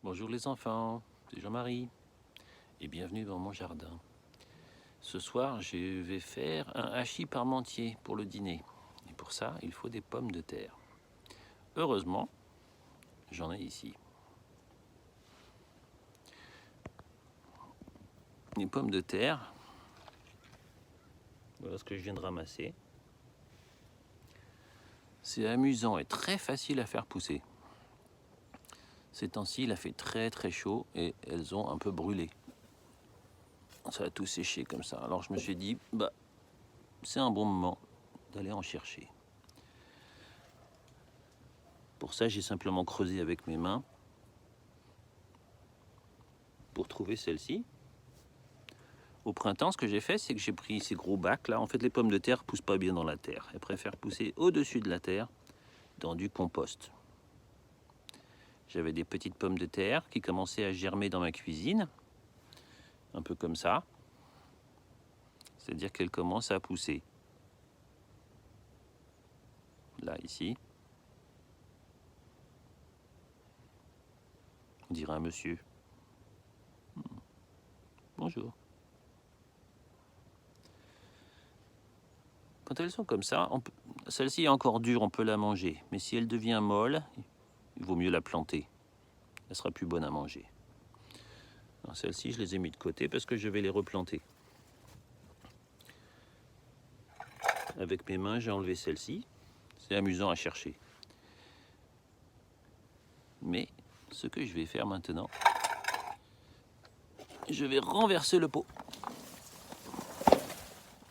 Bonjour les enfants, c'est Jean-Marie et bienvenue dans mon jardin. Ce soir, je vais faire un hachis parmentier pour le dîner. Et pour ça, il faut des pommes de terre. Heureusement, j'en ai ici. Les pommes de terre, voilà ce que je viens de ramasser. C'est amusant et très facile à faire pousser. Ces temps-ci, il a fait très chaud et elles ont un peu brûlé. Ça a tout séché comme ça. Alors je me suis dit, c'est un bon moment d'aller en chercher. Pour ça, j'ai simplement creusé avec mes mains pour trouver celle-ci. Au printemps, ce que j'ai fait, c'est que j'ai pris ces gros bacs là. En fait, les pommes de terre ne poussent pas bien dans la terre. Elles préfèrent pousser au-dessus de la terre, dans du compost. J'avais des petites pommes de terre qui commençaient à germer dans ma cuisine, un peu comme ça. C'est-à-dire qu'elles commencent à pousser. Là, ici. On dirait un monsieur. Bonjour. Quand elles sont comme ça, celle-ci est encore dure, on peut la manger. Mais si elle devient molle, il vaut mieux la planter. Elle sera plus bonne à manger. Celles-ci, je les ai mis de côté parce que je vais les replanter. Avec mes mains, j'ai enlevé celle-ci. C'est amusant à chercher. Mais ce que je vais faire maintenant, je vais renverser le pot.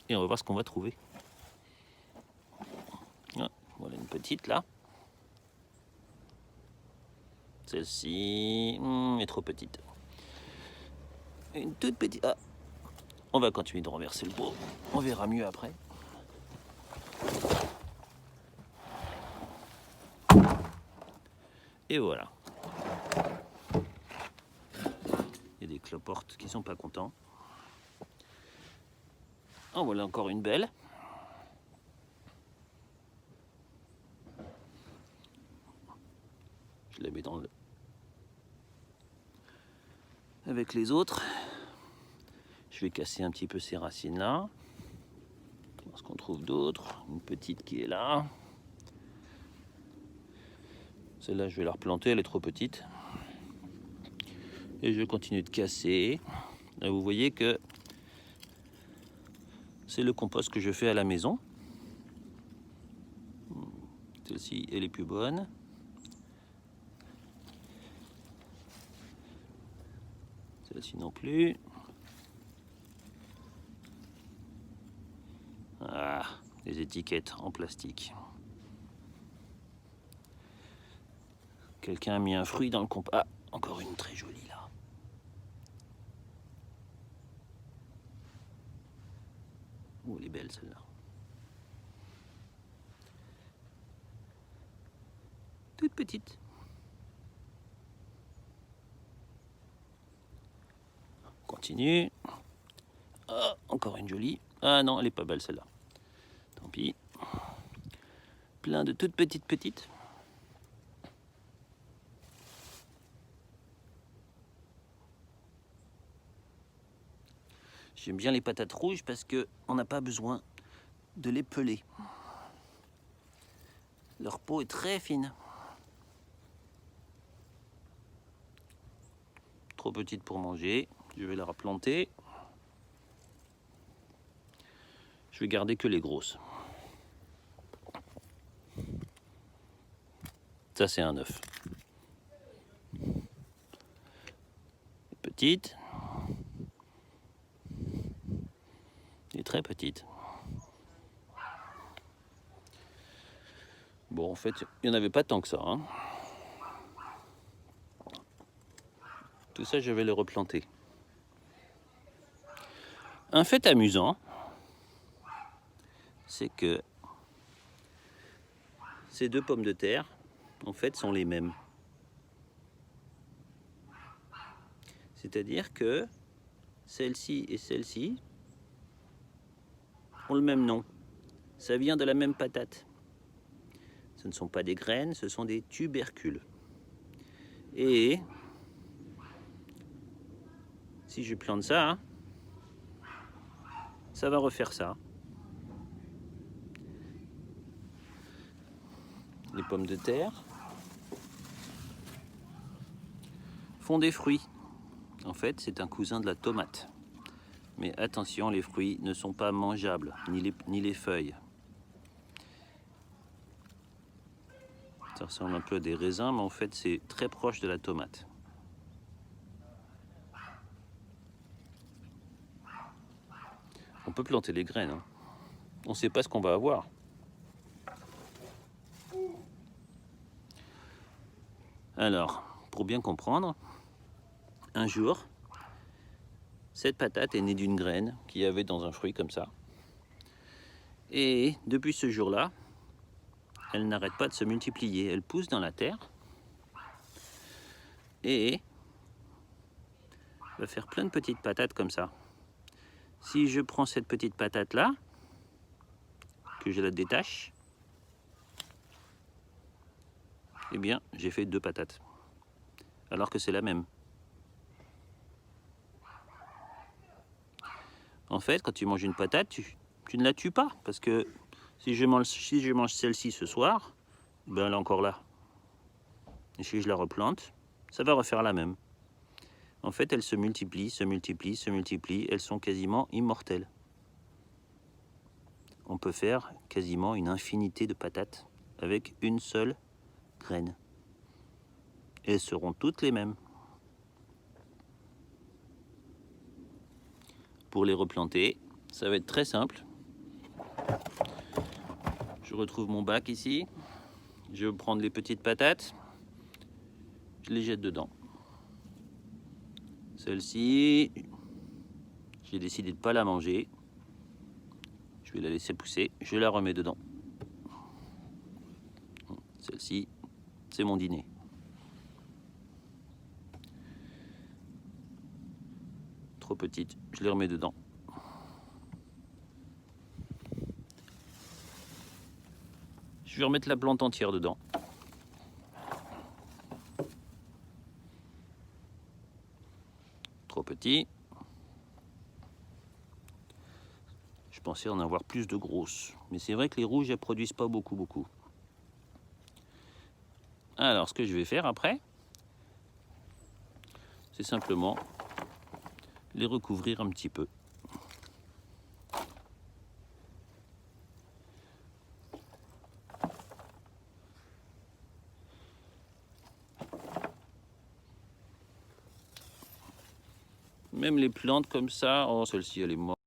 Et on va voir ce qu'on va trouver. Ah, voilà une petite là. Celle-ci est trop petite. Une toute petite. Ah, on va continuer de renverser le pot. On verra mieux après. Et voilà. Il y a des cloportes qui sont pas contents. En voilà encore une belle. Je la mets dans le... Avec les autres. Je vais casser un petit peu ces racines là. Voir ce qu'on trouve d'autre. Une petite qui est là. Celle-là, je vais la replanter, elle est trop petite. Et je continue de casser. Là, vous voyez que c'est le compost que je fais à la maison. Celle-ci, elle est plus bonne. Celle-ci non plus. Ah, des étiquettes en plastique. Quelqu'un a mis un fruit dans le compost. Ah, encore une très jolie là. Oh, elle est belle celle-là. Toute petite. On continue. Ah, encore une jolie. Ah non, elle est pas belle celle-là. Tant pis. Plein de toutes petites. J'aime bien les patates rouges parce qu'on n'a pas besoin de les peler. Leur peau est très fine. Trop petite pour manger. Je vais la replanter. Je vais garder que les grosses. Ça, c'est un œuf. Petite. Et très petite. Bon, en fait, il n'y en avait pas tant que ça. Hein. Tout ça, je vais le replanter. Un fait amusant, c'est que ces deux pommes de terre, en fait, sont les mêmes. C'est-à-dire que celle-ci et celle-ci ont le même nom. Ça vient de la même patate. Ce ne sont pas des graines, ce sont des tubercules. Et Si je plante ça, hein, ça va refaire ça. Les pommes de terre font des fruits. En fait, c'est un cousin de la tomate. Mais attention, les fruits ne sont pas mangeables, ni les feuilles. Ça ressemble un peu à des raisins, mais en fait, c'est très proche de la tomate. On peut planter les graines, hein. On ne sait pas ce qu'on va avoir. Alors, pour bien comprendre, un jour, cette patate est née d'une graine qu'il y avait dans un fruit comme ça. Et depuis ce jour-là, elle n'arrête pas de se multiplier. Elle pousse dans la terre et va faire plein de petites patates comme ça. Si je prends cette petite patate-là, que je la détache, eh bien, j'ai fait 2 patates. Alors que c'est la même. En fait, quand tu manges une patate, tu ne la tues pas. Parce que si je mange celle-ci ce soir, ben elle est encore là. Et si je la replante, ça va refaire la même. En fait, elles se multiplient, se multiplient, se multiplient. Elles sont quasiment immortelles. On peut faire quasiment une infinité de patates avec une seule graine. Et elles seront toutes les mêmes. Pour les replanter, ça va être très simple. Je retrouve mon bac ici. Je vais prendre les petites patates. Je les jette dedans. Celle-ci, j'ai décidé de ne pas la manger. Je vais la laisser pousser. Je la remets dedans. Celle-ci, c'est mon dîner. Trop petite, je les remets dedans. Je vais remettre la plante entière dedans. Trop petit. Je pensais en avoir plus de grosses. Mais c'est vrai que les rouges, elles produisent pas beaucoup. Alors, ce que je vais faire après, c'est simplement les recouvrir un petit peu. Même les plantes comme ça, oh celle-ci elle est morte.